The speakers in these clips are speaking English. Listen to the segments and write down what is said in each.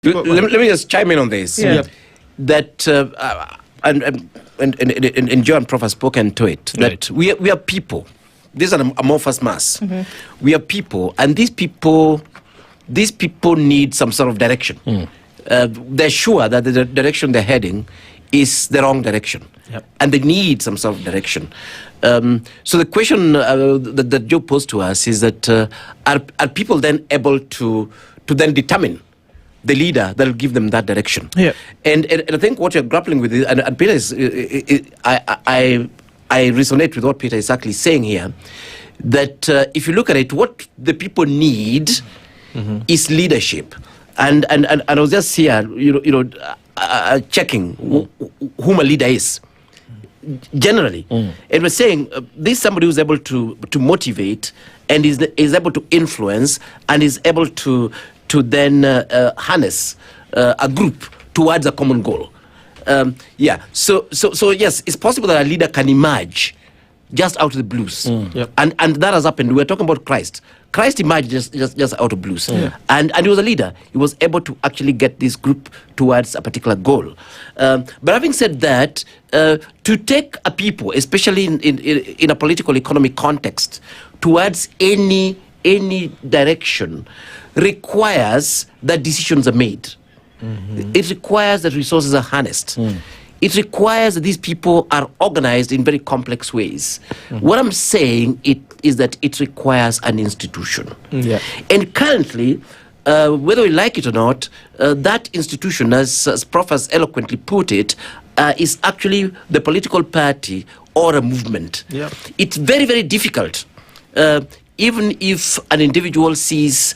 Let me just chime in on this. Yeah. That and Joe and Prof has spoken to it. Right. That we are people. This is an amorphous mass. Mm-hmm. We are people, and these people need some sort of direction. They're sure that the direction they're heading is the wrong direction, and they need some sort of direction. So the question that Joe posed to us is that are people then able to then determine the leader that will give them that direction? Yeah. And I think what you're grappling with is, and Peter is, I resonate with what Peter is actually saying here, that if you look at it, what the people need is leadership. And I was just here, checking whom a leader is. Generally, and we're saying this is somebody who's able to motivate and is able to influence and is able to then harness a group towards a common goal. So yes, it's possible that a leader can emerge just out of the blues, and that has happened. We're talking about Christ. Christ emerged just out of blues, and he was a leader. He was able to actually get this group towards a particular goal. But having said that, to take a people, especially in a political economic context, towards any direction, requires that decisions are made. It requires that resources are harnessed. It requires that these people are organized in very complex ways. What I'm saying is that it requires an institution. And currently, whether we like it or not, that institution, as Prof has eloquently put it, is actually the political party or a movement. It's very, very difficult. Even if an individual sees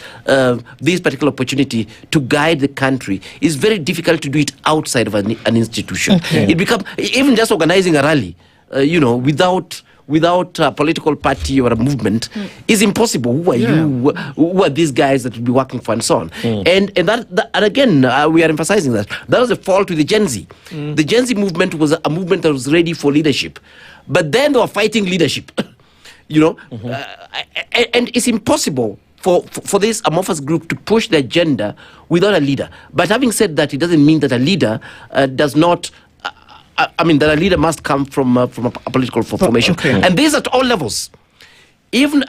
this particular opportunity to guide the country, it's very difficult to do it outside of an institution. It becomes, even just organizing a rally, without a political party or a movement, is impossible. Who are you? Who are these guys that will be working for, and so on? And again, we are emphasizing that was a fault with the Gen Z. The Gen Z movement was a movement that was ready for leadership, but then they were fighting leadership. And it's impossible for this amorphous group to push the agenda without a leader. But having said that, it doesn't mean that a leader does not. That a leader must come from a political formation, and this at all levels. Even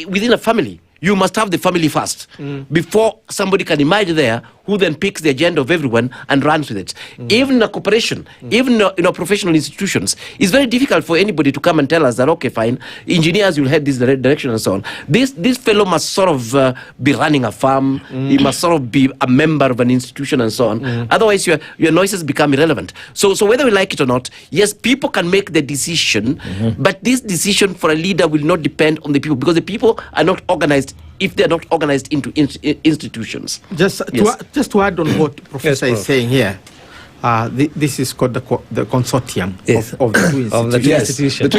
within a family, you must have the family first before somebody can emerge there who then picks the agenda of everyone and runs with it. Even in a corporation, even in our professional institutions, it's very difficult for anybody to come and tell us that, okay, fine, engineers will head this direction and so on. This fellow must sort of be running a farm. He must sort of be a member of an institution and so on. Otherwise, your noises become irrelevant. So whether we like it or not, yes, people can make the decision, but this decision for a leader will not depend on the people, because the people are not organized if they're not organized into institutions. Just to add on what Professor is saying here, this is called the consortium of the two institutions.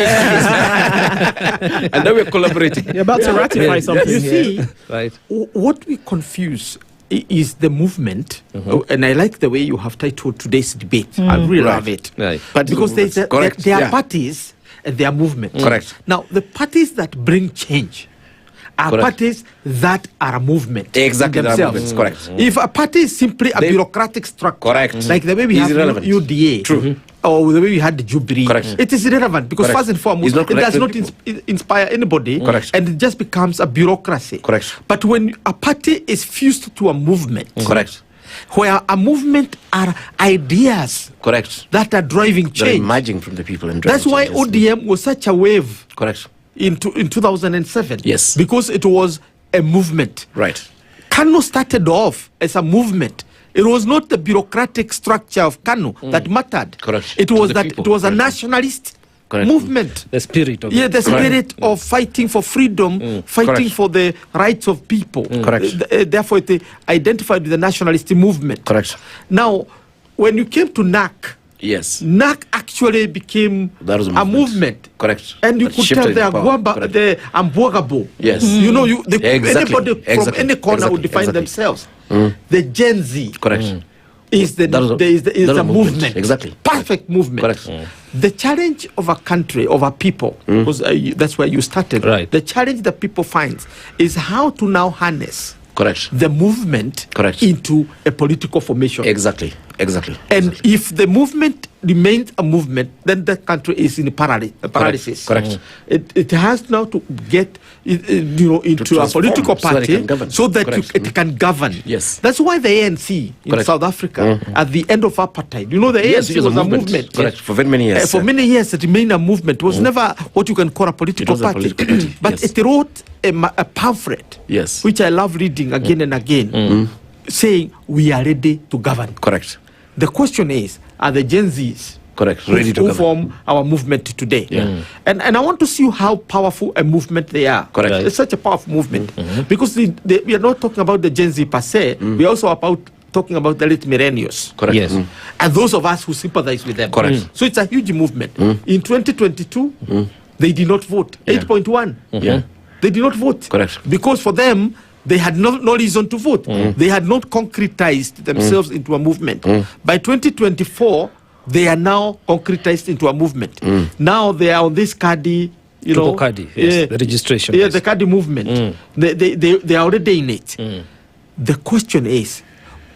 And then we're collaborating. You're about to ratify something. You see, Right. what we confuse is the movement, and I like the way you have titled today's debate. I really love it. Right. But Because there are parties and there are movements. Correct. Now, the parties that bring change are parties that are a movement. Exactly, in they are themselves. movements, correct. If a party is simply a bureaucratic structure, correct, like the way we have UDA, or the way we had the Jubilee, correct, it is irrelevant, because first and foremost, it does not inspire anybody, correct, and it just becomes a bureaucracy. Correct. But when a party is fused to a movement, correct, where a movement are ideas, correct, that are driving change, they're emerging from the people and driving that's why changes. ODM was such a wave. Correct. In 2007, yes, because it was a movement. Right. KANU started off as a movement. It was not the bureaucratic structure of KANU that mattered. Correct. It was that people. It was a nationalist movement. The spirit of the spirit of fighting for freedom, fighting for the rights of people. Correct. Therefore, it identified with the nationalist movement. Correct. Now, when you came to NAC, yes, NAC actually became a movement. Correct. And you could tell the Ambwagabo. Yes. Anybody from any corner would define themselves. The Gen Z. Correct. Is a movement. Exactly. Perfect movement. Correct. The challenge of a country, of a people, because that's where you started. Right. The challenge that people find is how to now harness the movement into a political formation. Exactly. And if the movement remains a movement, then the country is in paralysis. Correct. It has now to get into a political party so that it can govern. Yes. That's why the ANC in South Africa, at the end of apartheid, the ANC was a movement. Correct. For very many years. For many years, it remained a movement. It was never what you can call a political party. But it wrote a pamphlet, which I love reading again and again, saying we are ready to govern. Correct. The question is, are the Gen Zs ready to form our movement today? And I want to see how powerful a movement they are. Correct. It's such a powerful movement because we are not talking about the Gen Z per se. We are also talking about the late millennials. Correct. Yes. And those of us who sympathize with them. Correct. So it's a huge movement. In 2022, they did not vote. 8.1. They did not vote. Correct. Because for them, they had no reason to vote. They had not concretized themselves into a movement. By 2024, they are now concretized into a movement. Now they are on this Kadi, the registration. Yeah, the Kadi movement. They are already in it. The question is,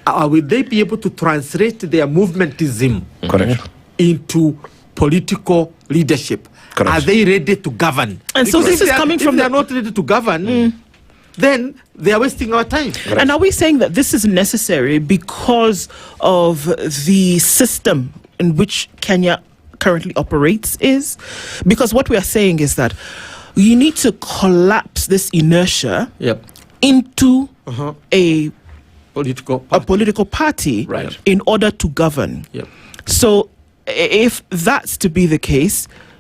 will they be able to translate their movementism into political leadership? Correct. Are they ready to govern? And so this is coming from if they are not ready to govern, then they are wasting our time. Correct. And are we saying that this is necessary because of the system in which Kenya currently operates is? Because what we are saying is that you need to collapse this inertia into a political party in order to govern. So if that's to be the case,